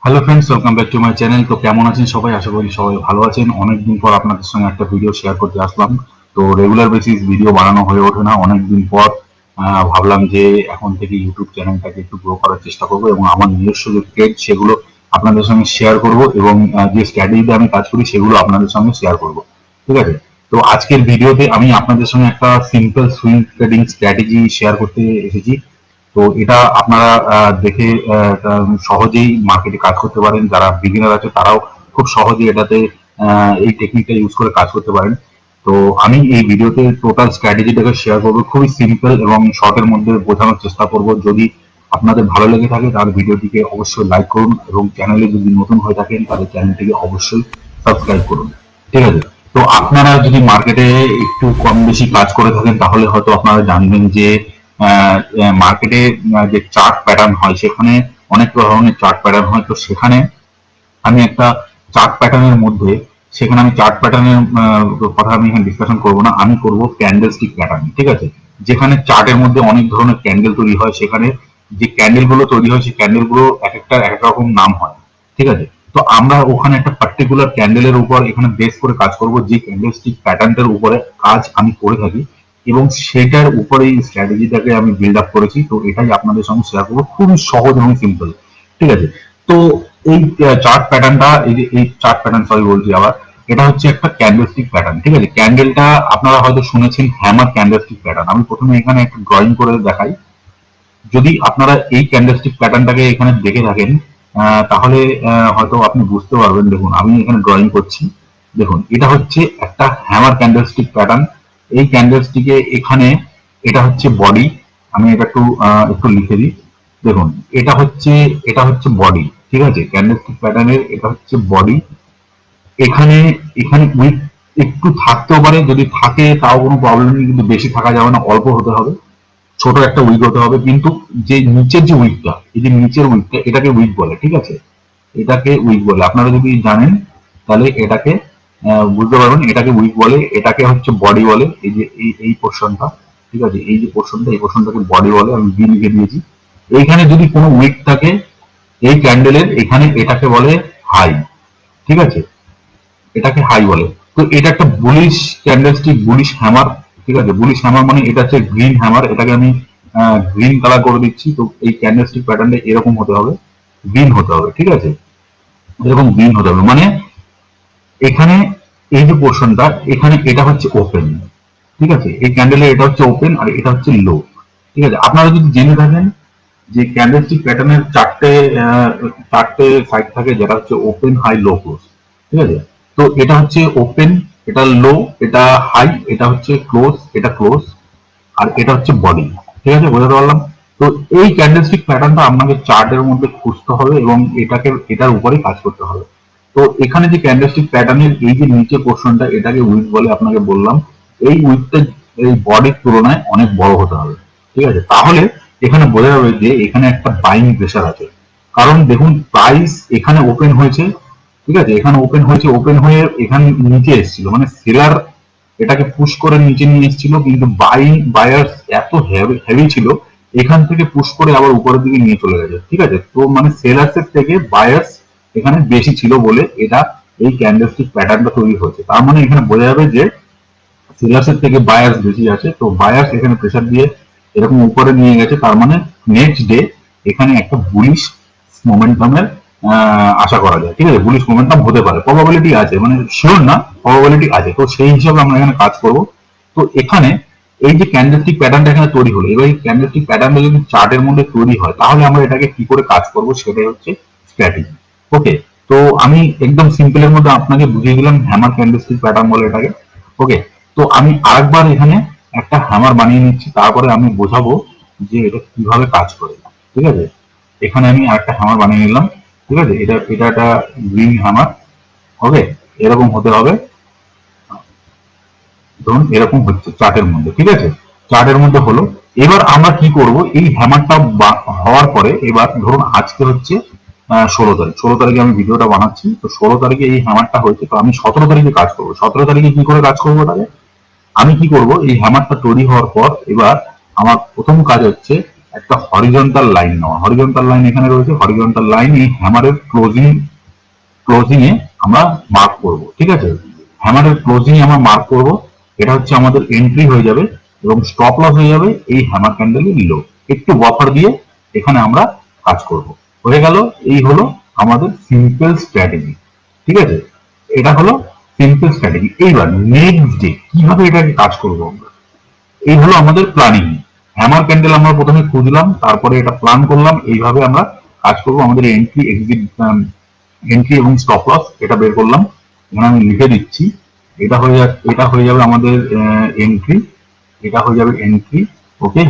Hello friends, welcome back to my channel. তো কেমন আছেন সবাই? আশা করি সবাই ভালো আছেন। অনেকদিন পর আপনাদের সঙ্গে একটা ভিডিও শেয়ার করতে আসলাম। তো রেগুলার বেসিস ভিডিও বানানো হয়ে ওঠে না, অনেকদিন পর ভাবলাম যে এখন থেকে ইউটিউব চ্যানেলটাকে একটু গ্রো করার চেষ্টা করবো এবং আমার নিজস্ব যে পেজ সেগুলো আপনাদের সঙ্গে শেয়ার করব এবং যে স্ট্র্যাটেজিতে আমি কাজ করি সেগুলো আপনাদের সঙ্গে শেয়ার করব। ঠিক আছে? তো আজকের ভিডিওতে আমি আপনাদের সঙ্গে একটা simple swing trading strategy share করতে এসেছি। তো এটা আপনারা দেখে সহজেই মার্কেটে কাজ করতে পারেন। যারা বিগিনার আছে তারাও খুব সহজেই এটাতে এই টেকনিকটা ইউজ করে কাজ করতে পারেন। তো আমি এই ভিডিওতে টোটাল স্ট্র্যাটেজিটাকে শেয়ার করবো, খুবই সিম্পল এবং শর্টের মধ্যে বোঝানোর চেষ্টা করব। যদি আপনাদের ভালো লেগে থাকে তাহলে ভিডিওটিকে অবশ্যই লাইক করুন এবং চ্যানেলে যদি নতুন হয়ে থাকেন তাহলে চ্যানেলটিকে অবশ্যই সাবস্ক্রাইব করুন। ঠিক আছে? তো আপনারা যদি মার্কেটে একটু কম বেশি কাজ করে থাকেন তাহলে হয়তো আপনারা জানবেন যে মার্কেটে যে চার্ট প্যাটার্ন হয় সেখানে অনেক ধরনের চার্ট প্যাটার্ন হয়। তো সেখানে আমি একটা চার্ট প্যাটার্নের মধ্যে সেখানে আমি চার্ট প্যাটার্নের কথা আমি এখানে ডিসকাশন করবো না, আমি করব ক্যান্ডেলস্টিক প্যাটার্ন। ঠিক আছে? যেখানে চার্টের মধ্যে অনেক ধরনের ক্যান্ডেল তৈরি হয়, সেখানে যে ক্যান্ডেল গুলো তৈরি হয় সেই ক্যান্ডেল গুলো এক একটা এক এক রকম নাম হয়। ঠিক আছে? তো আমরা ওখানে একটা পার্টিকুলার ক্যান্ডেলের উপর এখানে বেস করে কাজ করব, যে ক্যান্ডেলস্টিক প্যাটার্নটার উপরে কাজ আমি করে থাকি এবং সেটার উপরে এই স্ট্র্যাটেজিটাকে আমি বিল্ড আপ করেছি। তো এটাই আপনাদের সঙ্গে শেয়ার করবো, খুবই সহজ এবং সিম্পল। ঠিক আছে? তো এই চার্ট প্যাটার্নটা, এই যে এই চার্ট প্যাটার্ন, সরি বলছি আবার, এটা হচ্ছে একটা ক্যান্ডেলস্টিক প্যাটার্ন। ঠিক আছে? ক্যান্ডেলটা আপনারা হয়তো শুনেছেন হ্যামার ক্যান্ডেলস্টিক প্যাটার্ন। আমি প্রথমে এখানে একটা ড্রয়িং করে দেখাই। যদি আপনারা এই ক্যান্ডেলস্টিক প্যাটার্নটাকে এখানে দেখে থাকেন তাহলে হয়তো আপনি বুঝতে পারবেন। দেখুন আমি এখানে ড্রয়িং করছি। দেখুন এটা হচ্ছে একটা হ্যামার ক্যান্ডেলস্টিক প্যাটার্ন। এই ক্যান্ডেলস্টিকে এখানে এটা হচ্ছে বডি। আমি এটা একটু একটু লিখে দিই। দেখুন এটা হচ্ছে বডি। ঠিক আছে? ক্যান্ডেলস্টিক প্যাটার্নের এটা হচ্ছে বডি। এখানে এখানে উইক একটু থাকতেও পারে, যদি থাকে তাও কোনো প্রবলেম নেই, কিন্তু বেশি থাকা যাবে না, অল্প হতে হবে, ছোট একটা উইক হতে হবে। কিন্তু যে নিচের যে উইকটা, এই যে নিচের উইকটা, এটাকে উইক বলে। ঠিক আছে? এটাকে উইক বলে। আপনারা যদি জানেন তাহলে এটাকে বুঝতে পারবেন, এটাকে উইক বলে, এটাকে হচ্ছে বডি বলে। এই যে এই পোর্শনটা, ঠিক আছে, এই যে পোর্শনটা, এই পোর্শনটাকে বডি বলে। আমি বি লিখে দিয়েছি। এইখানে যদি কোনো উইক থাকে এই ক্যান্ডেলের, এখানে এটাকে বলে হাই। ঠিক আছে? এটাকে হাই বলে। তো এটা একটা বুলিশ ক্যান্ডেলস্টিক, বুলিশ হ্যামার। ঠিক আছে? বুলিশ হ্যামার মানে এটা হচ্ছে গ্রিন হ্যামার। এটাকে আমি গ্রিন কালার করে দিচ্ছি। তো এই ক্যান্ডেলস্টিক প্যাটার্নটা এরকম হতে হবে, গ্রিন হতে হবে। ঠিক আছে? এরকম গ্রিন হতে হবে মানে এখানে এই যে পোর্শনটা, এখানে এটা হচ্ছে ওপেন। ঠিক আছে? এই ক্যান্ডেলের এটা হচ্ছে ওপেন আর এটা হচ্ছে লো। ঠিক আছে? আপনারা যদি জেনে থাকেন যে ক্যান্ডেলস্টিক প্যাটার্নের চারটে সাইড থাকে, যেটা হচ্ছে ওপেন, হাই, লো, ক্লোজ। ঠিক আছে? তো এটা হচ্ছে ওপেন, এটা লো, এটা হাই, এটা হচ্ছে ক্লোজ, এটা ক্লোজ, আর এটা হচ্ছে বডি। ঠিক আছে? বোঝাতে পারলাম? তো এই ক্যান্ডেলস্টিক প্যাটার্নটা আপনাকে চার্টের মধ্যে খুঁজতে হবে এবং এটার উপরেই কাজ করতে হবে। তো এখানে যে ক্যান্ডেলস্টিক প্যাটার্নের এই যে নিচে পোর্শনটা, এটাকে উইক বলে, আপনাকে বললাম। এই উইকটা এই বডির তুলনায় অনেক বড় হতে হবে। ঠিক আছে? তাহলে এখানে বোঝা যাবে যে এখানে একটা বাইং প্রেশার আছে। কারণ দেখুন প্রাইস এখানে ওপেন হয়েছে। ঠিক আছে? এখানে ওপেন হয়েছে, ওপন হয়ে এখানে নিচে এসেছিল, মানে সেলার এটাকে পুশ করে নিচে নিয়ে এসেছিল, কিন্তু বায়ার্স এত হেভি ছিল, এখান থেকে পুশ করে আবার উপরের দিকে নিয়ে চলে গেছে। ঠিক আছে? তো মানে সেলার্স এর থেকে বায়ার্স এখানে বেশি ছিল বলে এটা এই ক্যান্ডেলস্টিক প্যাটার্নটা তৈরি হয়েছে। তার মানে এখানে বোঝা যাবে যে সেলার্স এর থেকে বায়ার্স বেশি আছে। তো বায়ার্স এখানে প্রেসার দিয়ে এরকম উপরে নিয়ে গেছে। তার মানে নেক্সট ডে এখানে একটা বুলিশ মোমেন্টামের আশা করা যায়। ঠিক আছে? বুলিশ মোমেন্টাম হতে পারে, প্রবাবিলিটি আছে, মানে শিওর না, প্রবাবিলিটি আছে। তো সেই হিসাবে আমরা এখানে কাজ করব। তো এখানে এই যে ক্যান্ডেলস্টিক প্যাটার্নটা এখানে তৈরি হলো, এবার এই ক্যান্ডেলস্টিক প্যাটার্নটা যদি চার্টের মধ্যে তৈরি হয় তাহলে আমরা এটাকে কি করে কাজ করব সেটাই হচ্ছে স্ট্র্যাটেজি। ওকে? তো আমি একদম সিম্পলের মধ্যে আপনাকে বুঝিয়ে দিলাম, হ্যামার ক্যান্ডেলস্টিক প্যাটার্ন বলে এটাকে। ওকে? তো আমি আরেকবার এখানে একটা হ্যামার বানিয়ে নিচ্ছি, তারপরে আমি বোঝাবো যে এটা কিভাবে কাজ করে। ঠিক আছে? এখানে আমি আরেকটা হ্যামার বানিয়ে নিলাম। ঠিক আছে? এটা এটা একটা গ্রিন হ্যামার। ওকে? এরকম হতে হবে। ধরুন এরকম হচ্ছে চার্টের মধ্যে। ঠিক আছে? চার্টের মধ্যে হলো। এবার আমরা কি করব, এই হ্যামারটা হওয়ার পরে, এবার ধরুন আজকে হচ্ছে 16 তারিখ। 16 তারিখে আমি ভিডিওটা বানাচ্ছি। তো 16 তারিখে এই হ্যামারটা হয়েছে। তো আমি 17 তারিখে কাজ করবো। 17 তারিখে কি করে কাজ করবো তাহলে? আমি কি করব, এই হ্যামারটা তৈরি হওয়ার পর এবার আমার প্রথম কাজ হচ্ছে একটা হরিজন্টাল লাইন নেওয়া। হরিজন্টাল লাইন এখানে রয়েছে, হরিজন্টাল লাইন এই হ্যামারের ক্লোজিং এ আমরা মার্ক করব। ঠিক আছে, হ্যামারের ক্লোজিং এ আমরা মার্ক করব। এটা হচ্ছে আমাদের এন্ট্রি হয়ে যাবে এবং স্টপ লস হয়ে যাবে এই হ্যামার ক্যান্ডেলের লো। একটু বাফার দিয়ে এখানে আমরা কাজ করব। হয়ে গেল, এই হলো আমাদের সিম্পল স্ট্র্যাটেজি। ঠিক আছে, এটা হলো সিম্পল স্ট্র্যাটেজি। এইবার নেক্সট ডে কিভাবে এটাকে কাজ করবো আমরা, এই হলো আমাদের প্ল্যানিং। হ্যামার ক্যান্ডেল আমরা প্রথমে খুঁজলাম, তারপরে এটা প্ল্যান করলাম, এইভাবে আমরা কাজ করবো। আমাদের এন্ট্রি এক্সিট, এন্ট্রি এবং স্টপ লস এটা বের করলাম। এখানে আমি লিখে দিচ্ছি, এটা হয়ে যাবে আমাদের এন্ট্রি, এটা হয়ে যাবে এন্ট্রি। ওকে,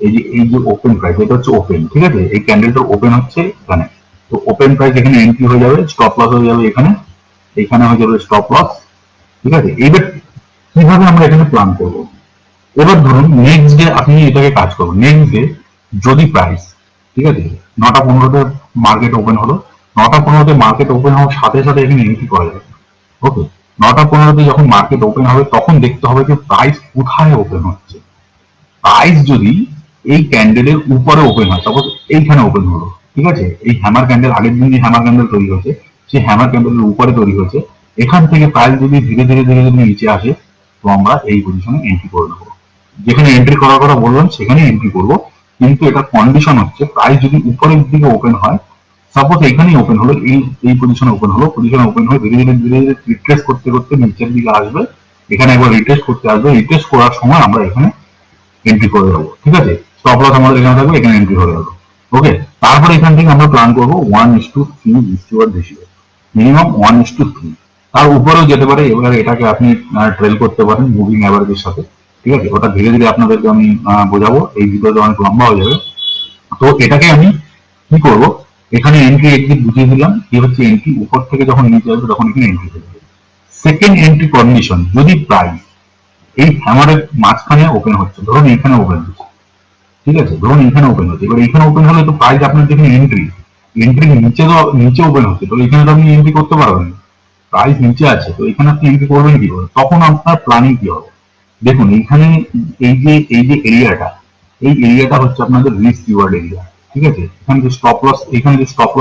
এই যে ওপেন প্রাইস, এটা হচ্ছে ওপেন। ঠিক আছে, এই ক্যান্ডেলটার ওপেন হচ্ছে এখানে, তো ওপেন প্রাইস এখানে এন্ট্রি হয়ে যাবে, স্টপ লস হয়ে যাবে এখানে, এখানে হয়ে যাবে স্টপ লস। ঠিক আছে, এইবার কিভাবে আমরা এখানে প্ল্যান করবো। এবার ধরুন নেক্সট ডে আপনি এটাকে কাজ করুন। নেক্সট ডে যদি প্রাইস, ঠিক আছে, 9টা 15তে মার্কেট ওপেন হলো, 9টা 15তে মার্কেট ওপেন হওয়ার সাথে সাথে এখানে এন্ট্রি করা যাবে। ওকে, 9টা 15তে যখন মার্কেট ওপেন হবে তখন দেখতে হবে যে প্রাইস কোথায় ওপেন হচ্ছে। প্রাইস যদি এই ক্যান্ডেলের উপরে ওপেন হয়, সাপোজ এইখানে ওপেন হলো, ঠিক আছে, এই হ্যামার ক্যান্ডেল, আগের দিন যে হ্যামার ক্যান্ডেল তৈরি হয়েছে সেই হ্যামার ক্যান্ডেলের উপরে তৈরি হয়েছে, এখান থেকে প্রাইস যদি ধীরে ধীরে ধীরে ধীরে নিচে আসে, তো আমরা এই পজিশনে এন্ট্রি করে নেবো। যেখানে এন্ট্রি করার কথা বললাম সেখানে এন্ট্রি করব, কিন্তু এটা কন্ডিশন হচ্ছে প্রাইস যদি উপরের দিকে ওপেন হয়, সাপোজ এখানেই ওপেন হলো, এই পজিশনে ওপেন হলো, পজিশনে ওপেন হয়ে ধীরে ধীরে ধীরে ধীরে রিট্রেস করতে করতে নিচের দিকে আসবে, এখানে একবার রিট্রেস করতে আসবে, রিট্রেস করার সময় আমরা এখানে এন্ট্রি করে দেবো। ঠিক আছে, স্টপ লস আমাদের এখানে থাকবে, এখানে এন্ট্রি করে দেবো। ওকে, তারপরে এখান থেকে আমরা প্ল্যান করবো 1:3 রিস্টোর রেশিও, মিনিমাম 1:3। তার উপরেও যেতে পারে। এবার এটাকে আপনি ট্রেল করতে পারেন মুভিং অ্যাভারেজের সাথে। ঠিক আছে, ওটা ধীরে ধীরে আপনাদেরকে আমি বোঝাবো, এই ভিডিওটা অনেক লম্বা হয়ে যাবে। তো এটাকে আমি কি করব, এখানে এন্ট্রি এক্সিট বুঝিয়ে দিলাম। কি হচ্ছে এন্ট্রি, উপর থেকে যখন নিচে আসবে তখন এখানে এন্ট্রি হয়ে যাবে। সেকেন্ড এন্ট্রি কন্ডিশন, যদি প্রাইস এই হ্যামারের মাঝখানে ওপেন হচ্ছে, ধরুন এইখানে ওপেন হচ্ছে, ঠিক আছে, ধরুন এইখানে ওপেন হচ্ছে, এবার এইখানে ওপেন হলে তো প্রাইস আপনার যেখানে এন্ট্রি, এন্ট্রি নিচে ওপেন হচ্ছে, তো এখানে তো আপনি এন্ট্রি করতে পারবেন না, প্রাইস নিচে আছে, তো এখানে আপনি এন্ট্রি করবেন কি করে, তখন আপনার প্ল্যানিং কি হবে। দেখুন এইখানে এই যে এরিয়াটা, এই এরিয়াটা হচ্ছে আপনাদের রিস্ক রিওয়ার্ড এরিয়া। ঠিক আছে, এখানে যে স্টপ লস, এখানে যে স্টপ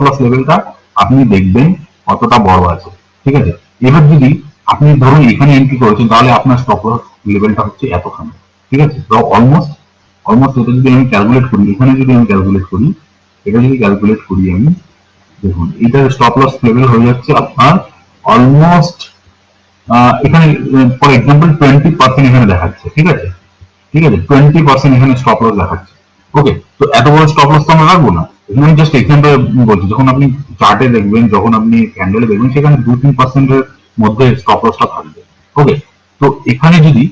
লস লেভেলটা আপনি দেখবেন কতটা বড় আছে। ঠিক আছে, এবার যদি আপনি ধরুন এখানে এন্ট্রি করেছেন, তাহলে আপনার স্টপ লস লেভেলটা হচ্ছে এতখানি। ঠিক আছে, তো অলমোস্ট অলমোস্ট এটা যদি আমি ক্যালকুলেট করি, এখানে যদি আমি ক্যালকুলেট করি, এটা যদি ক্যালকুলেট করি আমি, দেখুন এটার স্টপ লস লেভেল হয়ে যাচ্ছে আপনার অলমোস্ট, এখানে ফর এক্সাম্পল 20% এখানে দেখাচ্ছে। ঠিক আছে, ঠিক আছে, 20% এখানে স্টপ লস দেখাচ্ছে। ওকে, তো এত বড় স্টপ লস তো আমরা রাখবো না। এখানে আমি জাস্ট এক্সাম্পল বলছি, যখন আপনি চার্টে দেখবেন, যখন আপনি ক্যান্ডেলে দেখবেন, সেখানে 2-3%-এর মধ্যে স্টপ লসটা থাকবে। ওকে, তো এখানে যদি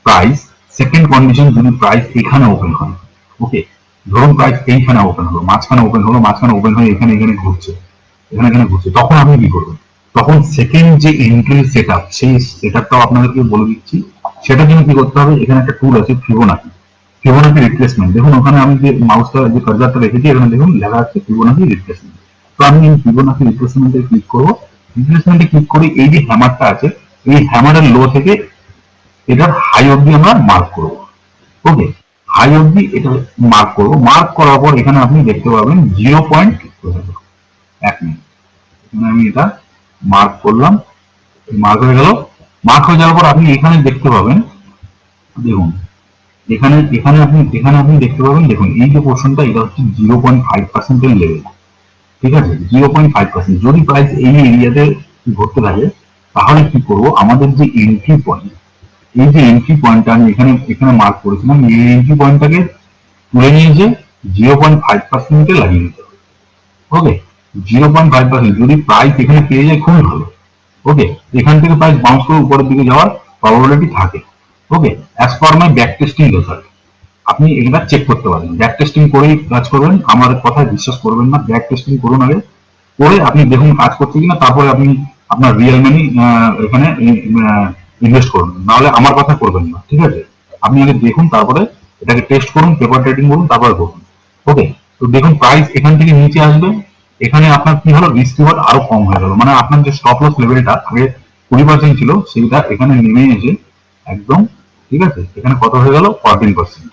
প্রাইস, সেকেন্ড কন্ডিশন, যদি প্রাইস এখানে ওপেন হয়, ওকে, ধরুন প্রাইস এইখানে ওপেন হলো, মাঝখানে ওপেন হলো, মাঝখানে ওপেন হয়ে এখানে এখানে ঘুরছে, এখানে ঘুরছে, তখন আপনি কি করবেন, তখন সেকেন্ড যে এন্ট্রি সেট আপ, সেই সেট আপটাও আপনাদেরকে বলে দিচ্ছি। সেটার জন্য কি করতে হবে, এখানে একটা টুল আছে ফিবোনাকি, ফিবোনাকি রিপ্লেসমেন্ট। দেখুন ওখানে আমি যে মাউসটা, যে কার্সারটা রেখেছি, এখানে দেখুন লেখা আছে ফিবোনাকি রিপ্লেসমেন্ট। তো আমি এই ফিবোনাকি রিপ্লেসমেন্টে ক্লিক করবো। রিপ্লেসমেন্টে ক্লিক করে এই যে হ্যামারটা আছে, এই হ্যামারের লো থেকে এটার হাই অবধি আমরা মার্ক করবো। ওকে, হাই অবধি এটা মার্ক করবো। মার্ক করার পর এখানে আপনি দেখতে পাবেন 0.1 মিনিট, এখানে আমি এটা মার্ক করলাম, মার্ক হয়ে গেল। মার্ক হয়ে যাওয়ার পর আপনি এখানে দেখতে পাবেন, দেখুন এখানে আপনি দেখতে পাবেন, দেখুন এই যে পোর্শনটা, এটা হচ্ছে 0.5%-এর লেভেল। ঠিক আছে, 0.5%। যদি প্রাইস এই এরিয়াতে ঘুরতে থাকে, তাহলে কি করবো, আমাদের যে এন্ট্রি পয়েন্ট, এই যে এন্ট্রি পয়েন্টটা আমি এখানে এখানে মার্ক করেছিলাম, এই এন্ট্রি পয়েন্টটাকে তুলে নিয়ে যে 0.5%-এ লাগিয়ে দিতে হবে। ওকে, 0.5%। যদি প্রাইস এখানে পেয়ে যায় খুবই ভালো। ওকে, এখান থেকে প্রাইস বাউন্স করে উপরের দিকে যাওয়ার প্রবাবিলিটি থাকে। Okay, as per my back testing result, আপনি এটা চেক করতে পারেন, ব্যাক টেস্টিং করেই কাজ করবেন। আমার কথায় বিশ্বাস করবেন না, ব্যাক টেস্টিং করুন আগে, করে আপনি দেখুন কাজ করছে কিনা, তারপরে আপনি আপনার রিয়েল মানি এখানে ইনভেস্ট করুন, নাহলে আমার কথা করবেন না। ঠিক আছে, আপনি আগে দেখুন, তারপরে এটাকে টেস্ট করুন, পেপার ট্রেডিং করুন, তারপরে করুন। ওকে, তো দেখুন প্রাইস এখান থেকে নিচে আসবে, এখানে আপনার কি হলো, রিস্ক রিওয়ার্ড আরো কম হয়ে গেল, মানে আপনার যে স্টপ লস লেভেলটা আগে 20% ছিল, সেইটা এখানে নেমে এসে একদম, ঠিক আছে, এখানে কত হয়ে গেল, 14%।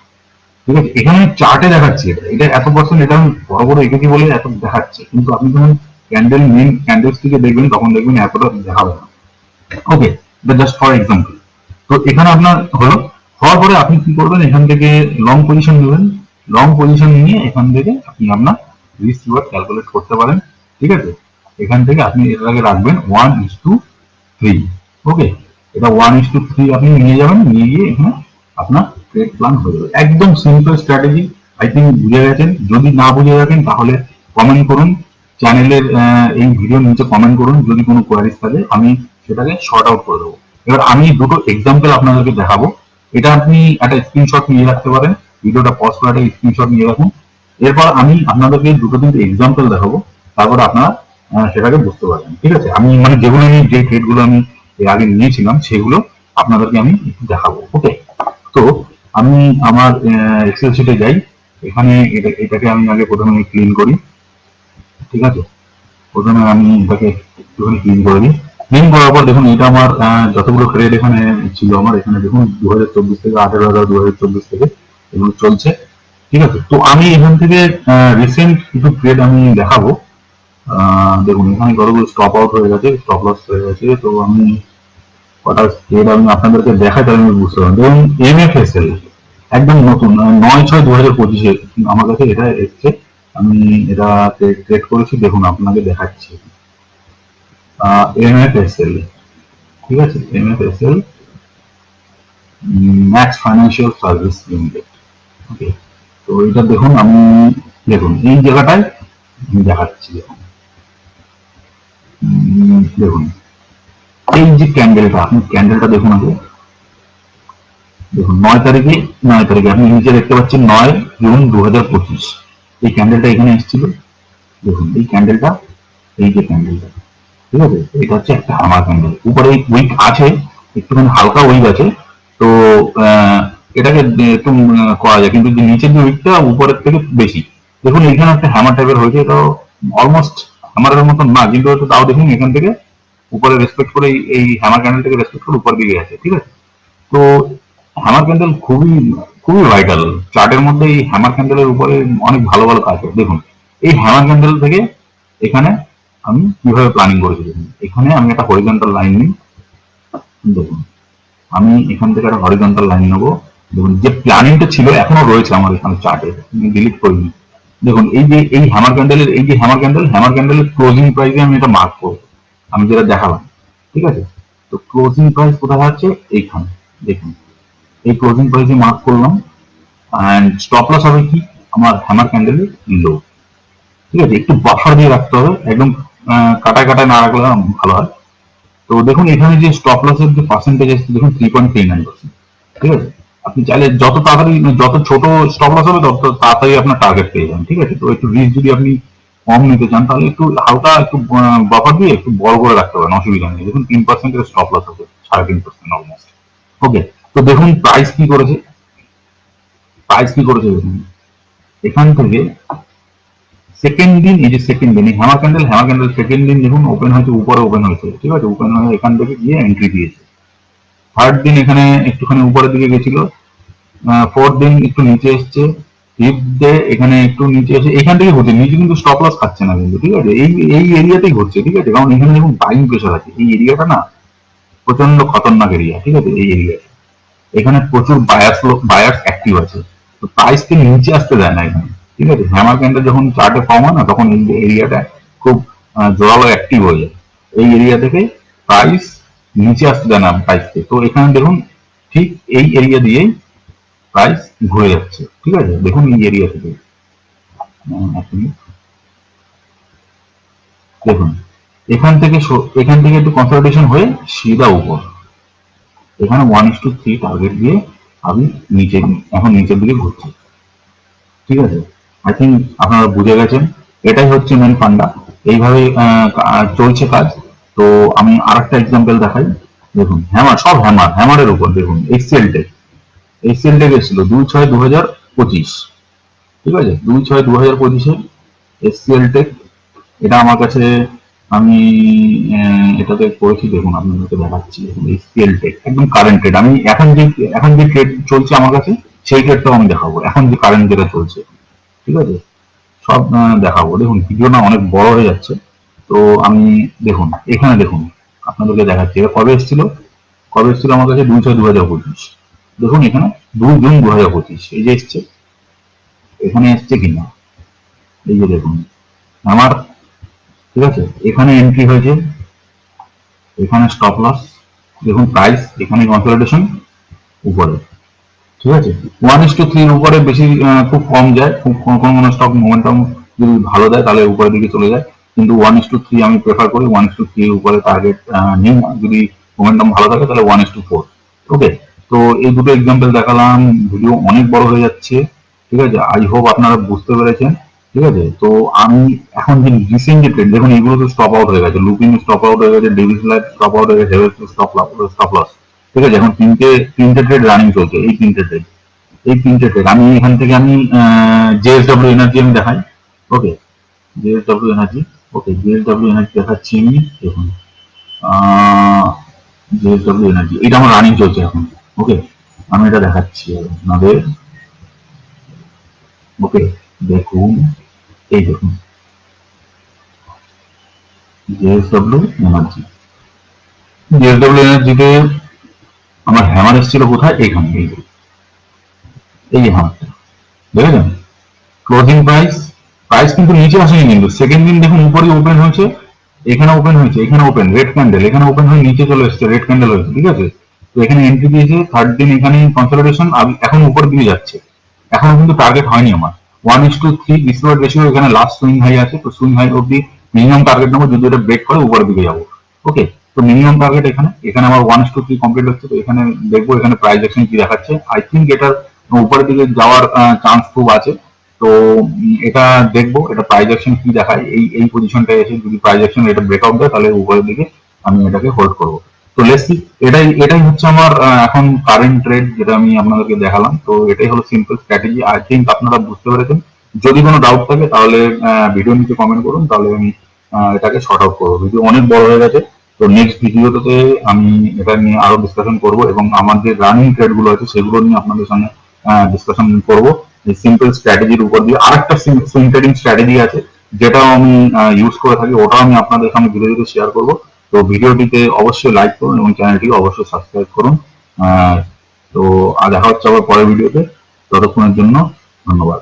ঠিক আছে, এখানে চার্টে দেখাচ্ছে এটা এটা এত পার্সেন্ট, এটা আমি বড় বড় এঁকেছি বলে এত দেখাচ্ছে, কিন্তু আপনি যখন ক্যান্ডেল মেন ক্যান্ডেলস থেকে দেখবেন তখন দেখবেন এতটা দেখাবে না। ওকে, এটা জাস্ট ফর এক্সাম্পল। তো এখানে আপনার হলো, হওয়ার পরে আপনি কি করবেন, এখান থেকে লং পজিশন নেবেন। লং পজিশন নিয়ে এখান থেকে আপনি আপনার রিস্ক রিওয়ার্ড ক্যালকুলেট করতে পারেন। ঠিক আছে, এখান থেকে আপনি এর আগে রাখবেন 1:3। ওকে, এটা 1:3 আপনি নিয়ে যাবেন, নিয়ে গিয়ে এখানে আপনার ট্রেড প্ল্যান হয়ে যাবে। একদম সিম্পল স্ট্র্যাটেজি। আই থিঙ্ক বুঝে গেছেন। যদি না বুঝে থাকেন তাহলে কমেন্ট করুন, চ্যানেলের এই ভিডিওর নিচে কমেন্ট করুন। যদি কোনো কোয়ারিজ থাকে আমি সেটাকে শর্ট আউট করে দেবো। এবার আমি দুটো এক্সাম্পল আপনাদেরকে দেখাবো। এটা আপনি একটা স্ক্রিনশট নিয়ে রাখতে পারেন, ভিডিওটা পজ করে একটা স্ক্রিনশট নিয়ে রাখুন। এরপর আমি আপনাদেরকে দুটো তিনটে এক্সাম্পল দেখাবো, তারপর আপনারা সেটাকে বুঝতে পারবেন। ঠিক আছে, আমি মানে যেগুলো আমি যে ট্রেডগুলো আমি এর আগে নিয়েছিলাম সেগুলো আপনাদেরকে আমি একটু দেখাবো। ওকে, তো আমি আমার এক্সেল শিটে যাই। এখানে এটাকে আমি আগে প্রথমে ক্লিন করি। ঠিক আছে, প্রথমে আমি এটাকে একটুখানি ক্লিন করে দিই। ক্লিন করার পর দেখুন এটা আমার যতগুলো ট্রেড এখানে ছিল, আমার এখানে দেখুন 2024 থেকে 18/11/2024 থেকে এগুলো চলছে। ঠিক আছে, তো আমি এখান থেকে রিসেন্ট কিছু ট্রেড আমি দেখাবো। দেখুন এখানে কতগুলো স্টপ আউট হয়ে গেছে, স্টপ লস হয়ে গেছে। তো আমি কটা ট্রেড আমি আপনাদেরকে দেখাই, তাহলে আমি বুঝতে পারবেন। দেখুন MFSL একদম নতুন, 9/6/2025 আমার কাছে এটা এসছে। আমি এটা ট্রেড করেছি, দেখুন আপনাকে দেখাচ্ছি। MFSL, ঠিক আছে, MFSL Max Financial Service Limited. Okay, তো এটা দেখুন, আমি দেখুন এই জায়গাটায় আমি দেখাচ্ছি। দেখুন এই যে ক্যান্ডেলটা, আপনি ক্যান্ডেলটা দেখুন আগে। দেখুন 9 তারিখে আপনি নিচে দেখতে পাচ্ছেন 9 জুন 2025 এই ক্যান্ডেলটা এখানে এসেছিল। দেখুন এই ক্যান্ডেলটা, এই যে ক্যান্ডেলটা, ঠিক আছে, এটা হচ্ছে একটা হামার ক্যান্ডেল। উপরে উইক আছে, একটুখানি হালকা উইক আছে। তো এটাকে একটু করা যায়, কিন্তু যে নিচের যে উইকটা উপরের থেকে বেশি। দেখুন এখানে একটা হ্যামার টাইপের হয়েছে, এটা অলমোস্ট হ্যামারের মতন না, কিন্তু তাও দেখুন এখান থেকে উপরে রেসপেক্ট করে এই হ্যামার ক্যান্ডেল থেকে রেসপেক্ট করে উপর দিকে আছে। ঠিক আছে, তো হ্যামার ক্যান্ডেল খুবই খুবই ভাইটাল চার্টের মধ্যে। এই হ্যামার ক্যান্ডেলের উপরে অনেক ভালো ভালো কাজ হয়। দেখুন এই হ্যামার ক্যান্ডেল থেকে এখানে আমি কিভাবে প্ল্যানিং করেছি। দেখুন এখানে আমি একটা হরিজন্টাল লাইন নিই। দেখুন আমি এখান থেকে একটা হরিজন্টাল লাইন নেবো। দেখুন যে প্ল্যানিংটা ছিল এখনো রয়েছে আমার এখানে চার্টে, আমি ডিলিট করিনি। দেখুন এই যে এই হ্যামার ক্যান্ডেলের, এই যে হ্যামার ক্যান্ডেলের ক্লোজিং প্রাইসে আমি এটা মার্ক করবো, আমি যেটা দেখালাম। ঠিক আছে, তো ক্লোজিং প্রাইস কোথায় আছে, এইখানে দেখুন এই ক্লোজিং প্রাইসে মার্ক করলাম। অ্যান্ড স্টপ লস হবে কি, আমার হ্যামার ক্যান্ডেলের লো। ঠিক আছে, একটু বাফার দিয়ে রাখতে হবে, একদম কাটায় কাটায় না রাখলে ভালো হয়। তো দেখুন এখানে যে স্টপ লসের যে পার্সেন্টেজ এসেছে, দেখুন 3.39%। ঠিক আছে, আপনি চাইলে যত তাড়াতাড়ি যত ছোট স্টপ লস হবে তত তাড়াতাড়ি আপনার টার্গেট পেয়ে যাবেন। ঠিক আছে, তো একটু রিস্ক যদি আপনি কম নিতে চান তাহলে একটু হালকা একটু বাফার দিয়ে একটু বড় করে রাখতে পারেন, অসুবিধা নেই। দেখুন 3%-এর স্টপ লস হবে, 3.5% অলমোস্ট। ওকে, তো দেখুন প্রাইস কি করেছে, দেখুন এখান থেকে সেকেন্ড দিন, এই যে সেকেন্ড দিন হ্যামার ক্যান্ডেল সেকেন্ড দিন দেখুন ওপেন হয়েছে, উপরে ওপেন হয়েছে। ঠিক আছে, ওপেন হয়ে এখান থেকে গিয়ে এন্ট্রি দিয়েছে। থার্ড দিন এখানে একটুখানি উপরের দিকে গেছিল। ফোর্থ দিন একটু নিচে এসছে। ফিফথ ডে এখানে একটু নিচে এসে এখান থেকে ঘুরছে, নিচে কিন্তু স্টপ লস খাচ্ছে না কিন্তু। ঠিক আছে, এই এই এরিয়াতেই ঘুরছে। ঠিক আছে, কারণ এখানে দেখুন বাইং প্রেশার আছে। এই এরিয়াটা না প্রচন্ড খতরনাক এরিয়া। ঠিক আছে, এই এরিয়াটা এখানে প্রচুর বায়ার্স অ্যাক্টিভ আছে। তো প্রাইসকে নিচে আসতে দেয় না এখানে। ঠিক আছে, হ্যামার ক্যান্ডেল যখন চার্টে ফর্ম হয় না, তখন এই এরিয়াটা খুব জোরালো অ্যাক্টিভ হয়ে যায়। এই এরিয়া থেকে প্রাইস নিচে আসতে দেয় না প্রাইসকে। তো এখানে দেখুন ঠিক এই এরিয়া দিয়েই প্রাইস ঘুরে যাচ্ছে। ঠিক আছে, দেখুন এই এরিয়া থেকে দেখুন এখান থেকে একটু কনসালটেশন হয়ে সিধা উপর এখানে 1:3 টার্গেট দিয়ে আমি এখন নিচের দিকে ঘুরছি। ঠিক আছে, আই থিঙ্ক আপনারা বুঝে গেছেন। এটাই হচ্ছে মেন ফান্ডা, এইভাবে চলছে কাজ। তো আমি আর একটা এক্সাম্পল দেখাই। দেখুন সব হ্যামারের উপর দেখুন এক্সেল টেক এসেছিল 2/6/2025। ঠিক আছে, 2/6/2025-এ এসসিএল টেক, এটা আমার কাছে আমি এটাতে করেছি। দেখুন আপনাদেরকে দেখাচ্ছি। দেখুন এসসিএল টেক একদম কারেন্ট ট্রেড। আমি এখন যে ট্রেড চলছে আমার কাছে সেই ট্রেডটাও আমি দেখাবো এখন যে কারেন্ট যেটা চলছে, ঠিক আছে, সব দেখাবো। দেখুন ভিডিও না অনেক বড় হয়ে যাচ্ছে, তো আমি দেখুন এখানে দেখুন আপনাদেরকে দেখাচ্ছি। এটা কবে এসেছিল আমার কাছে 2/6/2025। দেখুন এখানে 2 জুন 2025 এই যে এসছে, এখানে এসছে কিনা এই যে দেখুন আমার, ঠিক আছে, এখানে এন্ট্রি হয়েছে, এখানে স্টপ লস, দেখুন প্রাইস এখানে কনসলিডেশন উপরে, ঠিক আছে। 1:3 উপরে বেশি খুব কম যায়, খুব কোনো কোনো স্টক মোমেন্টাম যদি ভালো দেয় তাহলে উপরের দিকে চলে যায়, কিন্তু 1:3 আমি প্রেফার করি। 1:3 উপরে টার্গেট নিই না, যদি মোমেন্টাম ভালো থাকে তাহলে 1:4। ওকে, তো এই দুটো এক্সাম্পল দেখালাম, ভিডিও অনেক বড় হয়ে যাচ্ছে, ঠিক আছে। আই হোপ আপনারা বুঝতে পেরেছেন, ঠিক আছে। তো আমি এখন যে রিসেন্ট যে ট্রেড দেখুন, এগুলো তো স্টপ আউট হয়ে গেছে, লুপিং স্টপ আউট হয়ে গেছে, ডেভিস লাইট স্টপ আউট হয়ে গেছে, স্টপ লস, ঠিক আছে। এখন তিনটে ট্রেড রানিং চলছে, এই তিনটে ট্রেড আমি এখান থেকে আমি জেএসডব্লিউ এনার্জি আমি দেখাই। ওকে, জেএসডব্লিউ এনার্জি, ওকে, জেএসডব্লিউ এনার্জি দেখাচ্ছি আমি। দেখুন জেএসডব্লিউ এনার্জি এটা আমার রানিং চলছে এখন। ওকে, আমি এটা দেখাচ্ছি আপনাদের। ওকে, দেখুন, এই দেখুন জেএসডব্লিউ এনার্জিতে আমার হ্যামার এসেছিল কোথায়, এখানে, এই যে হ্যামারটা দেখেছেন, ক্লোজিং প্রাইস, প্রাইস কিন্তু নিচে আসেনি, কিন্তু সেকেন্ড দিন দেখুন উপরে ওপেন হয়েছে, এখানে ওপেন হয়েছে, এখানে ওপেন রেড ক্যান্ডেল, এখানে ওপেন হয়ে নিচে চলে এসেছে, রেড ক্যান্ডেল হয়েছে, ঠিক আছে। তো এখানে এন্ট্রি দিয়েছে, থার্ড দিন এখানে কনসলিডেশন, এখন উপর দিকে যাচ্ছে, এখনো কিন্তু টার্গেট হয়নি আমার। 1:3 ডিসকাউন্ট রেশিও, এখানে লাস্ট সুইং হাই আছে, তো সুইং হাই অব্দি মিনিমাম টার্গেট নেবো, যদি এটা ব্রেক করে উপরের দিকে যাবো। ওকে, তো মিনিমাম টার্গেট এখানে, এখানে আমার 1:3 কমপ্লিট হচ্ছে, তো এখানে দেখবো এখানে প্রাইস অ্যাকশন কি দেখাচ্ছে। আই থিঙ্ক এটার উপরের দিকে যাওয়ার চান্স খুব আছে। তো এটা দেখবো এটা প্রাইস অ্যাকশন কি দেখায়, এই পজিশনটা এসে যদি প্রাইস অ্যাকশন এটা ব্রেকআউট দেয় তাহলে উপরের দিকে আমি এটাকে হোল্ড করবো। তো লেটস সি, এটাই হচ্ছে আমার এখন কারেন্ট ট্রেড যেটা আমি আপনাদেরকে দেখালাম। তো এটাই হলো সিম্পল স্ট্র্যাটেজি, আই থিঙ্ক আপনারা বুঝতে পেরেছেন। যদি কোনো ডাউট থাকে তাহলে ভিডিও নিচে কমেন্ট করুন, তাহলে আমি এটাকে শর্ট আউট করবো। ভিডিও অনেক বড় হয়ে গেছে, তো নেক্সট ভিডিওতে আমি এটা নিয়ে আরো ডিসকাশন করব, এবং আমার যে রানিং ট্রেড গুলো আছে সেগুলো নিয়ে আপনাদের সঙ্গে ডিসকাশন করব। এই সিম্পল স্ট্র্যাটেজির উপর দিয়ে আরেকটা সুইং ট্রেডিং স্ট্র্যাটেজি আছে যেটাও আমি ইউজ করে থাকি, ওটাও আমি আপনাদের সঙ্গে ধীরে ধীরে শেয়ার করবো। তো ভিডিওটিতে অবশ্যই লাইক করুন এবং চ্যানেলটিকে অবশ্যই সাবস্ক্রাইব করুন। তো দেখা হচ্ছে আবার পরের ভিডিওতে, ততক্ষণের জন্য ধন্যবাদ।